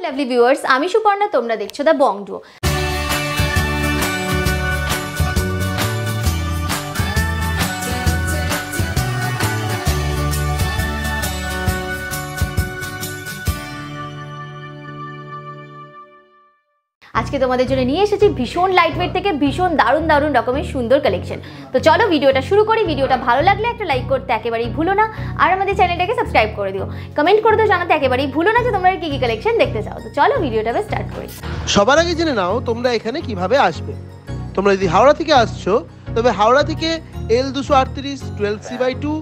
Lovely viewers, আমি সুপর্ণা, তোমরা দেখছো দ্য বং ডুও। আজকে তোমাদের জন্য নিয়ে এসেছি ভীষণ লাইটওয়েট থেকে ভীষণ দারুণ রকমের সুন্দর কালেকশন। তো চলো ভিডিওটা শুরু করি। ভিডিওটা ভালো লাগলে একটা লাইক করতে একেবারেই ভুলো না, আর আমাদের চ্যানেলটাকে সাবস্ক্রাইব করে দিও। কমেন্ট করে দিও, জানাতে একেবারেই ভুলো না যে তোমরা কি কি কালেকশন দেখতে চাও। তো চলো ভিডিওটা স্টার্ট করি। সবার আগে জেনে নাও তোমরা এখানে কিভাবে আসবে। তোমরা যদি হাওড়া থেকে আসছো তবে হাওড়া থেকে L238 12C/2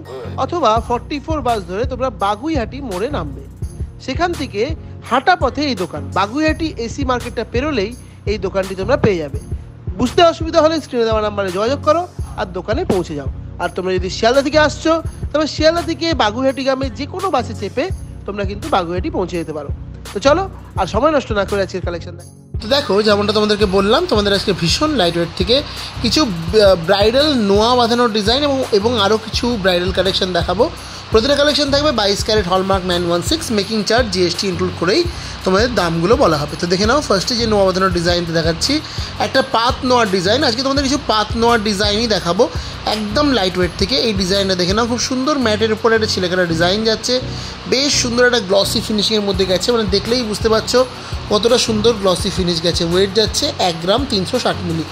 অথবা 44 বাস ধরে তোমরা বাগুইহাটি মোড়ে নামবে। সেখান থেকে হাঁটা পথে এই দোকান বাগুইহাটি এসি মার্কেটটা পেরোলেই এই দোকানটি তোমরা পেয়ে যাবে। বুঝতে অসুবিধা হলে স্ক্রিনে দেওয়া নাম্বারে যোগাযোগ করো আর দোকানে পৌঁছে যাও। আর তোমরা যদি শিয়ালদা থেকে আসছো তবে শিয়ালদা থেকে বাগুইহাটি গ্রামে যে কোনো বাসে চেপে তোমরা কিন্তু বাগুইহাটি পৌঁছে যেতে পারো। তো চলো আর সময় নষ্ট না করে আজকের কালেকশন দেখো। তো দেখো, যেমনটা তোমাদেরকে বললাম, তোমাদের আজকে ভীষণ লাইটওয়েট থেকে কিছু ব্রাইডাল নোয়া বাঁধানোর ডিজাইন এবং আরও কিছু ব্রাইডাল কালেকশন দেখাবো। প্রতিটা কালেকশন থাকবে 22 carat hallmark 916, making charge GST include করেই তোমাদের দামগুলো বলা হবে। তো দেখে নাও, ফার্স্টে যে নোয়া বাঁধানোর ডিজাইনটা দেখাচ্ছি একটা পাত নোয়ার ডিজাইন। আজকে তোমাদের কিছু পাত নোয়ার ডিজাইনই দেখাবো একদম লাইটওয়েট থেকে। এই ডিজাইনটা দেখে নাও, খুব সুন্দর ম্যাটের উপরে একটা ছিলেকাটা ডিজাইন যাচ্ছে, বেশ সুন্দর একটা গ্লসি ফিনিশিংয়ের মধ্যে গেছে, মানে দেখলেই বুঝতে পারছো কতটা সুন্দর গ্লসি ফিনিশ গেছে। ওয়েট যাচ্ছে 1 গ্রাম 360 মিলি,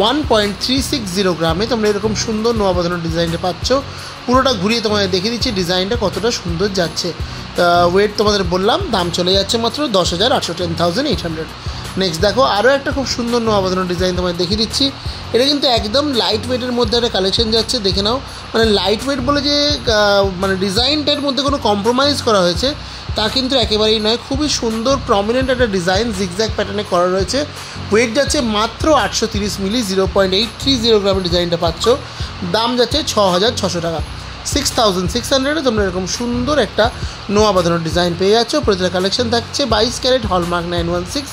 1.360 গ্রামে তোমরা এরকম সুন্দর নোয়া বাঁধানোর ডিজাইনটা পাচ্ছ। পুরোটা ঘুরিয়ে তোমাদের দেখিয়ে দিচ্ছি ডিজাইনটা কতটা সুন্দর যাচ্ছে। ওয়েট তোমাদের বললাম, দাম চলে যাচ্ছে মাত্র 10,800, 10,800। নেক্সট দেখো, আরও একটা খুব সুন্দর নোয়া বাঁধানোর ডিজাইন তোমাদের দেখিয়ে দিচ্ছি। এটা কিন্তু একদম লাইট ওয়েটের মধ্যে একটা কালেকশন যাচ্ছে, দেখে নাও। মানে লাইট ওয়েট বলে যে মানে ডিজাইনটার মধ্যে কোনো কম্প্রোমাইজ করা হয়েছে তা কিন্তু একেবারেই নয়। খুবই সুন্দর প্রমিনেন্ট একটা ডিজাইন জিগজ্যাগ প্যাটার্নে করা রয়েছে। ওয়েট যাচ্ছে মাত্র 830 মিলি, 0.830 গ্রামের ডিজাইনটা পাচ্ছ। দাম যাচ্ছে 6,600 টাকা, 6,600-এ তোমরা এরকম সুন্দর একটা নোয়া বাঁধানোর ডিজাইন পেয়ে যাচ্ছ। প্রতিটা কালেকশন থাকছে 22 ক্যারেট হলমার্ক 916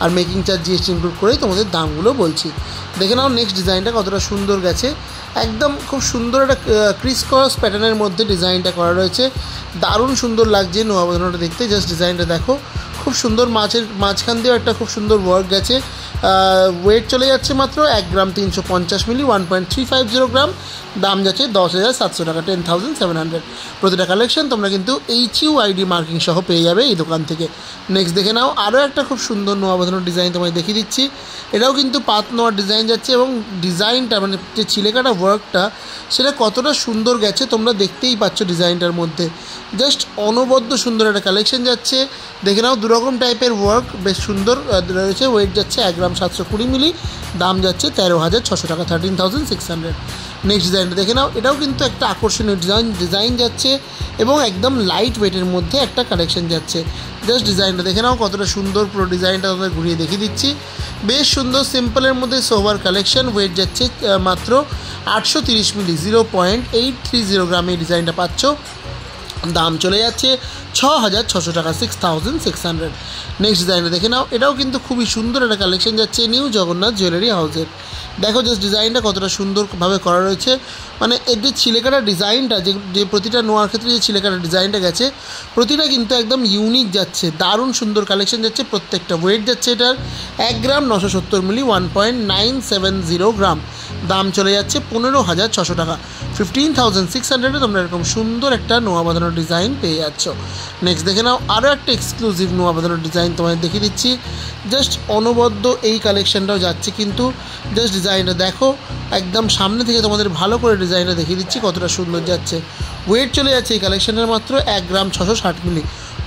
আর মেকিং চার্জ জিএসটি ইনক্লুড করেই তোমাদের দামগুলো বলছি। দেখে নাও নেক্সট ডিজাইনটা কতটা সুন্দর গেছে, একদম খুব সুন্দর একটা ক্রিস ক্রস প্যাটার্নের মধ্যে ডিজাইনটা করা রয়েছে। দারুণ সুন্দর লাগছে নোয়া বাঁধানোটা দেখতে। জাস্ট ডিজাইনটা দেখো, খুব সুন্দর মাঝখান দিয়েও একটা খুব সুন্দর ওয়ার্ক গেছে। ওয়েট চলে যাচ্ছে মাত্র 1 গ্রাম 350 মিলি, 1.350 গ্রাম। দাম যাচ্ছে 10,700 টাকা, 10,700। প্রতিটা কালেকশন তোমরা কিন্তু HUID মার্কিং সহ পেয়ে যাবে এই দোকান থেকে। নেক্সট দেখে নাও, আরও একটা খুব সুন্দর নোয়া বাঁধানোর ডিজাইন তোমায় দেখিয়ে দিচ্ছি। এটাও কিন্তু পাত নোয়ার ডিজাইন যাচ্ছে এবং ডিজাইনটা মানে যে ছিলেকাটা ওয়ার্কটা সেটা কতটা সুন্দর গেছে তোমরা দেখতেই পাচ্ছ ডিজাইনটার মধ্যে। জাস্ট অনবদ্য সুন্দর একটা কালেকশন যাচ্ছে। দেখে নাও, দুরকম টাইপের ওয়ার্ক বেশ সুন্দর রয়েছে। ওয়েট যাচ্ছে 1 গ্রাম 720 মিলি, দাম যাচ্ছে 13,600 টাকা, 13,600। নেক্সট ডিজাইনটা দেখে নাও, এটাও কিন্তু একটা আকর্ষণীয় ডিজাইন যাচ্ছে এবং একদম লাইট ওয়েটের মধ্যে একটা কালেকশন যাচ্ছে। জাস্ট ডিজাইনটা দেখে নাও কতটা সুন্দর, পুরো ডিজাইনটা তোমাদের ঘুরিয়ে দেখিয়ে দিচ্ছি। বেশ সুন্দর সিম্পলের মধ্যে সোভার কালেকশন। ওয়েট যাচ্ছে মাত্র 830 মিলি, 0.830 গ্রামে এই ডিজাইনটা পাচ্ছ। দাম চলে যাচ্ছে 6,600 টাকা, 6,600। নেক্সট ডিজাইনটা দেখে নাও, এটাও কিন্তু খুবই সুন্দর একটা কালেকশন যাচ্ছে নিউ জগন্নাথ জুয়েলারি হাউসের। দেখো জাস্ট ডিজাইনটা কতটা সুন্দরভাবে করা রয়েছে। মানে এর যে ছিলেকাটা ডিজাইনটা, যে প্রতিটা নোয়ার ক্ষেত্রে যে ছিলেকাটা ডিজাইনটা গেছে প্রতিটা কিন্তু একদম ইউনিক যাচ্ছে, দারুণ সুন্দর কালেকশন যাচ্ছে প্রত্যেকটা। ওয়েট যাচ্ছে এটার 1 গ্রাম 970 মিলি, 1.970 গ্রাম। দাম চলে যাচ্ছে 15,600 টাকা, 15,600-এ তোমরা এরকম সুন্দর একটা নোয়া বাঁধানোর ডিজাইন পেয়ে যাচ্ছ। নেক্সট দেখে নাও, আরও একটা এক্সক্লুসিভ নোয়া বাঁধানোর ডিজাইন তোমাদের দেখিয়ে দিচ্ছি। জাস্ট অনবদ্য এই কালেকশনটাও যাচ্ছে, কিন্তু জাস্ট ডিজাইনটা দেখো, একদম সামনে থেকে তোমাদের ভালো করে ডিজাইনটা দেখিয়ে দিচ্ছি কতটা সুন্দর যাচ্ছে। ওয়েট চলে যাচ্ছে এই কালেকশনের মাত্র 1 গ্রাম 660 মিলি,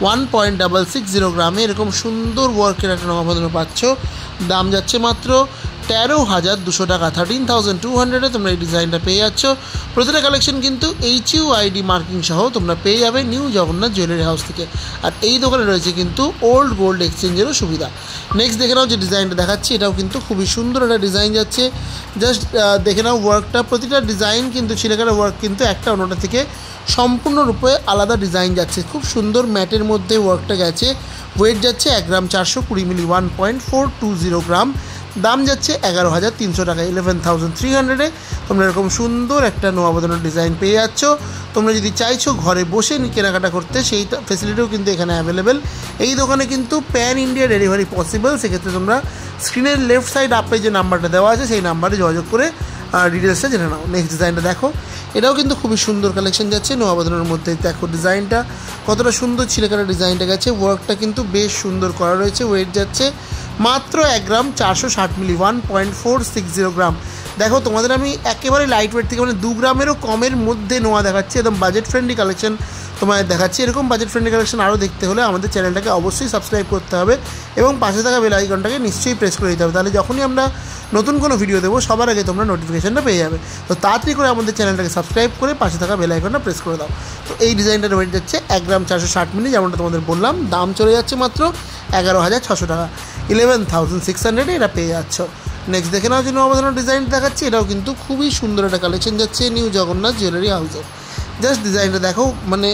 1.660 গ্রামে এরকম সুন্দর ওয়ার্কের একটা নোয়া বাঁধানো পাচ্ছ। দাম যাচ্ছে মাত্র 13,200 টাকা, 13,200-এ তোমরা এই ডিজাইনটা পেয়ে যাচ্ছ। প্রতিটা কালেকশন কিন্তু HUID মার্কিং সহ তোমরা পেয়ে যাবে নিউ জগন্নাথ জুয়েলারি হাউস থেকে। আর এই দোকানে রয়েছে কিন্তু ওল্ড গোল্ড এক্সচেঞ্জেরও সুবিধা। নেক্সট দেখে নাও যে ডিজাইনটা দেখাচ্ছি, এটাও কিন্তু খুবই সুন্দর একটা ডিজাইন যাচ্ছে। জাস্ট দেখে নাও ওয়ার্কটা, প্রতিটা ডিজাইন কিন্তু ছিলেকাটা ওয়ার্ক কিন্তু একটা অন্যটা থেকে সম্পূর্ণরূপে আলাদা ডিজাইন যাচ্ছে। খুব সুন্দর ম্যাটের মধ্যে ওয়ার্কটা গেছে। ওয়েট যাচ্ছে 1 গ্রাম 420 মিলি, 1.420 গ্রাম। দাম যাচ্ছে 11,300 টাকা। 11,300-এ তোমরা এরকম সুন্দর একটা নোয়া বাঁধানোর ডিজাইন পেয়ে যাচ্ছ। তোমরা যদি চাইছো ঘরে বসে কেনাকাটা করতে, সেই ফেসিলিটিও কিন্তু এখানে অ্যাভেলেবেল। এই দোকানে কিন্তু প্যান ইন্ডিয়া ডেলিভারি পসিবল। সেক্ষেত্রে তোমরা স্ক্রিনের লেফট সাইড আপে যে নাম্বারটা দেওয়া আছে সেই নাম্বারে যোগাযোগ করে ডিটেলসটা জেনে নাও। নেক্সট ডিজাইনটা দেখো, এটাও কিন্তু খুবই সুন্দর কালেকশন যাচ্ছে নোয়া বাঁধানোর মধ্যে। দেখো ডিজাইনটা কতটা সুন্দর ছিলেকাটা ডিজাইনটা গেছে, ওয়ার্কটা কিন্তু বেশ সুন্দর করা রয়েছে। ওয়েট যাচ্ছে মাত্র 1 গ্রাম 460 মিলি, 1.460 গ্রাম। দেখো তোমাদের আমি একেবারে লাইট ওয়েট থেকে মানে 2 গ্রামেরও কমের মধ্যে নোয়া দেখাচ্ছি, একদম বাজেট ফ্রেন্ডলি কালেকশন তোমাদের দেখাচ্ছি। এরকম বাজেট ফ্রেন্ডলি কালেকশন আরও দেখতে হলে আমাদের চ্যানেলটাকে অবশ্যই সাবস্ক্রাইব করতে হবে এবং পাশে থাকা বেল আইকনটাকে নিশ্চয়ই প্রেস করে দিতে হবে। তাহলে যখনই আমরা নতুন কোনো ভিডিও দেবো সবার আগে তোমরা নোটিফিকেশনটা পেয়ে যাবে। তো তাড়াতাড়ি করে আমাদের চ্যানেলটাকে সাবস্ক্রাইব করে পাশে থাকা বেল আইকনটা প্রেস করে দাও। তো এই ডিজাইনটার ওয়েট যাচ্ছে 1 গ্রাম 460 মিলি, যেমনটা তোমাদের বললাম। দাম চলে যাচ্ছে মাত্র 11,600 টাকা। 11,600-এ এটা পেয়ে যাচ্ছ। নেক্সট দেখে নাও যে নোয়া বাঁধানোর ডিজাইন দেখাচ্ছি, এটাও কিন্তু খুবই সুন্দর একটা কালেকশন যাচ্ছে নিউ জগন্নাথ জুয়েলারি হাউসের। জাস্ট ডিজাইনটা দেখো, মানে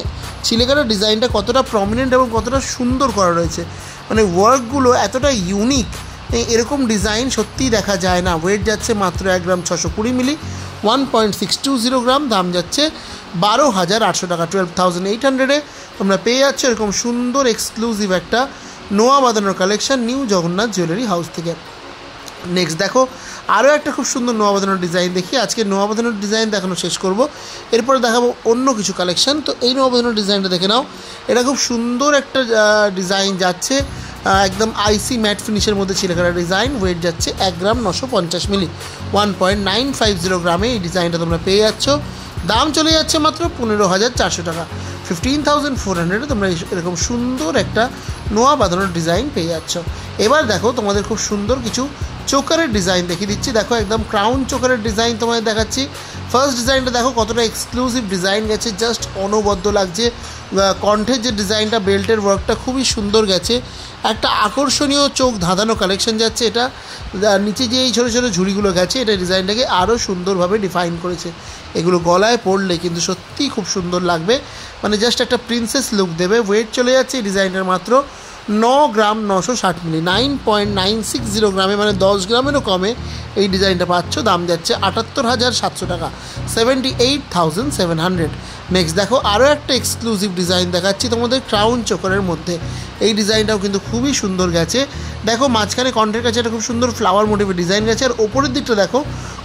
ছিলেকাটার ডিজাইনটা কতটা প্রমিনেন্ট এবং কতটা সুন্দর করা রয়েছে, মানে ওয়ার্কগুলো এতটা ইউনিক, এরকম ডিজাইন সত্যিই দেখা যায় না। ওয়েট যাচ্ছে মাত্র 1 গ্রাম 620 মিলি, 1.620 গ্রাম। দাম যাচ্ছে 12,800 টাকা। 12,800-এ তোমরা পেয়ে যাচ্ছ এরকম সুন্দর এক্সক্লুসিভ একটা নোয়া বাঁধানোর collection new Jagannath jewellery house থেকে। নেক্সট দেখো আরও একটা খুব সুন্দর নোয়া বাঁধানোর ডিজাইন দেখি। আজকে নোয়া বাঁধানোর ডিজাইন দেখানো শেষ করব, এরপরে দেখাবো অন্য কিছু কালেকশন। তো এই নোয়া বাঁধানোর ডিজাইনটা দেখে নাও, এটা খুব সুন্দর একটা ডিজাইন যাচ্ছে, একদম আইসি ম্যাট ফিনিশের মধ্যে ছিলেকাটা ডিজাইন। ওয়েট যাচ্ছে 1 গ্রাম 950 মিলি, 1.950 গ্রামে এই ডিজাইনটা তোমরা পেয়ে যাচ্ছ। দাম চলে যাচ্ছে মাত্র 15,400 টাকা। 15,400-এ তোমরা এরকম সুন্দর একটা নোয়া বাঁধানোর ডিজাইন পেয়ে যাচ্ছ। এবার দেখো তোমাদের খুব সুন্দর কিছু চোকারের ডিজাইন দেখিয়ে দিচ্ছি। দেখো একদম ক্রাউন চোকারের ডিজাইন তোমাদের দেখাচ্ছি। ফার্স্ট ডিজাইনটা দেখো কতটা এক্সক্লুসিভ ডিজাইন গেছে, জাস্ট অনবদ্য লাগছে। কণ্ঠের যে ডিজাইনটা, বেল্টের ওয়ার্কটা খুবই সুন্দর গেছে, একটা আকর্ষণীয় চোখ ধাঁধানো কালেকশন যাচ্ছে। এটা নিচে যে এই ছোটো ছোটো ঝুড়িগুলো গেছে, এটা ডিজাইনটাকে আরও সুন্দরভাবে ডিফাইন করেছে। এগুলো গলায় পরলে কিন্তু সত্যিই খুব সুন্দর লাগবে, মানে জাস্ট একটা প্রিন্সেস লুক দেবে। ওয়েট চলে যাচ্ছে এই ডিজাইনটার মাত্র 9 গ্রাম 960 মিলি, 9.960 গ্রামে, মানে 10 গ্রামেরও কমে এই ডিজাইনটা পাচ্ছ। দাম যাচ্ছে 78,700 টাকা, 78,700। নেক্সট দেখো আরও একটা এক্সক্লুসিভ ডিজাইন দেখাচ্ছি তোমাদের ক্রাউন চোকারের মধ্যে। এই ডিজাইনটাও কিন্তু খুবই সুন্দর গেছে। দেখো মাঝখানে কণ্ঠের কাছে একটা খুব সুন্দর ফ্লাওয়ার মোটিভের ডিজাইন গেছে, আর ওপরের দিকটা দেখো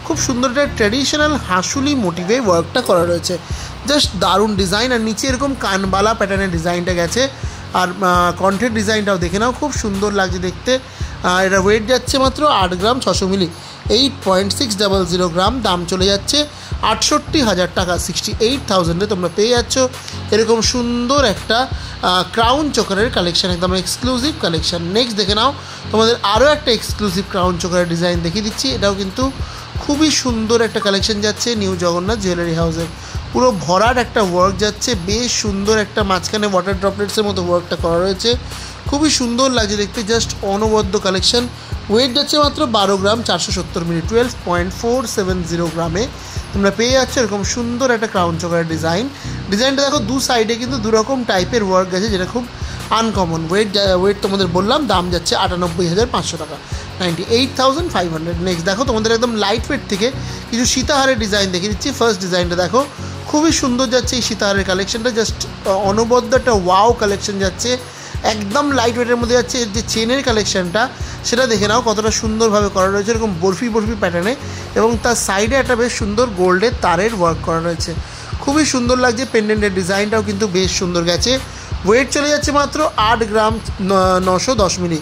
খুব সুন্দর একটা ট্র্যাডিশনাল হাঁসুলি মোটিভে ওয়ার্কটা করা রয়েছে। জাস্ট দারুণ ডিজাইন, আর নিচে এরকম কানবালা প্যাটার্নের ডিজাইনটা গেছে। আর কণ্ঠের ডিজাইনটাও দেখে নাও, খুব সুন্দর লাগছে দেখতে। এটা ওয়েট যাচ্ছে মাত্র 8 গ্রাম 600 মিলি, 8.600 গ্রাম। দাম চলে যাচ্ছে 68,000 টাকা। 68,000-এ তোমরা পেয়ে যাচ্ছ এরকম সুন্দর একটা ক্রাউন চোকারের কালেকশান, একদম এক্সক্লুসিভ কালেকশান। নেক্সট দেখে নাও তোমাদের আরও একটা এক্সক্লুসিভ ক্রাউন চোকারের ডিজাইন দেখিয়ে দিচ্ছি। এটাও কিন্তু খুবই সুন্দর একটা কালেকশন যাচ্ছে নিউ জগন্নাথ জুয়েলারি হাউসের। পুরো ভরাট একটা ওয়ার্ক যাচ্ছে, বেশ সুন্দর একটা মাঝখানে ওয়াটার ড্রপলেটসের মতো ওয়ার্কটা করা রয়েছে, খুবই সুন্দর লাগছে দেখতে, জাস্ট অনবদ্য কালেকশন। ওয়েট যাচ্ছে মাত্র 12 গ্রাম 470 মিলি, 12.470 গ্রামে তোমরা পেয়ে যাচ্ছ এরকম সুন্দর একটা ক্রাউন চোকারের ডিজাইন। ডিজাইনটা দেখো দু সাইডে কিন্তু দুরকম টাইপের ওয়ার্ক গেছে, যেটা খুব আনকমন। ওয়েট তোমাদের বললাম, দাম যাচ্ছে 98,500 টাকা, 98,500। নেক্সট দেখো তোমাদের একদম লাইট ওয়েট থেকে কিছু সীতাহারের ডিজাইন দেখিয়ে দিচ্ছি। ফার্স্ট ডিজাইনটা দেখো খুবই সুন্দর যাচ্ছে এই সীতাহারের কালেকশনটা, জাস্ট অনবদ্য একটা ওয়াও কালেকশন যাচ্ছে, একদম লাইট ওয়েটের মধ্যে যাচ্ছে। যে চেনের কালেকশনটা সেটা দেখে নাও কতটা সুন্দরভাবে করা রয়েছে, এরকম বরফি বরফি প্যাটার্নে, এবং তার সাইডে একটা বেশ সুন্দর গোল্ডের তারের ওয়ার্ক করা রয়েছে, খুবই সুন্দর লাগছে। পেন্ডেন্টের ডিজাইনটাও কিন্তু বেশ সুন্দর গেছে। ওয়েট চলে যাচ্ছে মাত্র 8 গ্রাম 910 মিলি,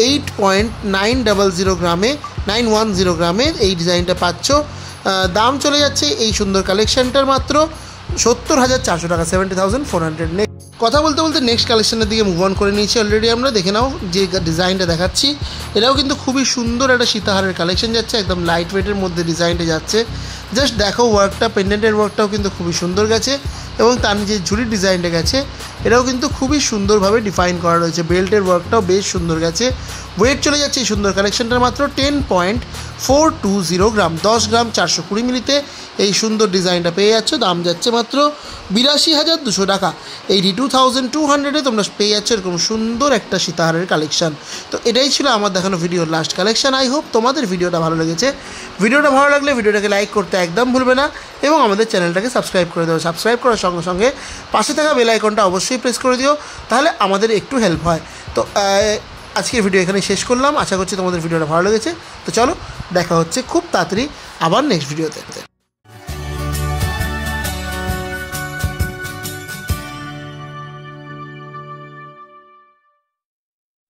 8.900 গ্রামে, 910 গ্রামে এই ডিজাইনটা পাচ্ছ। দাম চলে যাচ্ছে এই সুন্দর কালেকশনটার মাত্র 70,400 টাকা, 70,400। কথা বলতে বলতে নেক্সট কালেকশনের দিকে মুভ অন করে নিয়েছি অলরেডি আমরা। দেখে নাও যে ডিজাইনটা দেখাচ্ছি, এটাও কিন্তু খুবই সুন্দর একটা সীতাহারের কালেকশন যাচ্ছে, একদম লাইট ওয়েটের মধ্যে ডিজাইনটা যাচ্ছে। জাস্ট দেখো ওয়ার্কটা, পেন্ডেন্টের ওয়ার্কটাও কিন্তু খুবই সুন্দর গেছে, এবং তার যে ঝুড়ির ডিজাইনটা গেছে এটাও কিন্তু খুবই সুন্দরভাবে ডিফাইন করা রয়েছে, বেল্টের ওয়ার্কটাও বেশ সুন্দর গেছে। ওয়েট চলে যাচ্ছে এই সুন্দর কালেকশনটার মাত্র 10.420 গ্রাম, 10 গ্রাম 420 মিলিতে এই সুন্দর ডিজাইনটা পেয়ে যাচ্ছ। দাম যাচ্ছে মাত্র 82,200 টাকা। 82,200-এ তোমরা পেয়ে যাচ্ছ এরকম সুন্দর একটা সীতাহারের কালেকশান। তো এটাই ছিল আমার দেখানো ভিডিওর লাস্ট কালেকশান। আই হোপ তোমাদের ভিডিওটা ভালো লেগেছে। ভিডিওটা ভালো লাগলে ভিডিওটাকে লাইক করতে একদম ভুলবে না এবং আমাদের চ্যানেলটাকে সাবস্ক্রাইব করে দেবো। সাবস্ক্রাইব করার সঙ্গে সঙ্গে পাশে থাকা বেল আইকনটা অবশ্যই প্রেস করে দিও, তাহলে আমাদের একটু হেল্প হয়। তো আজকের ভিডিও এখানে শেষ করলাম, আশা করছি তোমাদের ভিডিওটা ভালো লেগেছে। তো চলো দেখা হচ্ছে খুব তাড়াতাড়ি আবার নেক্সট ভিডিওতে।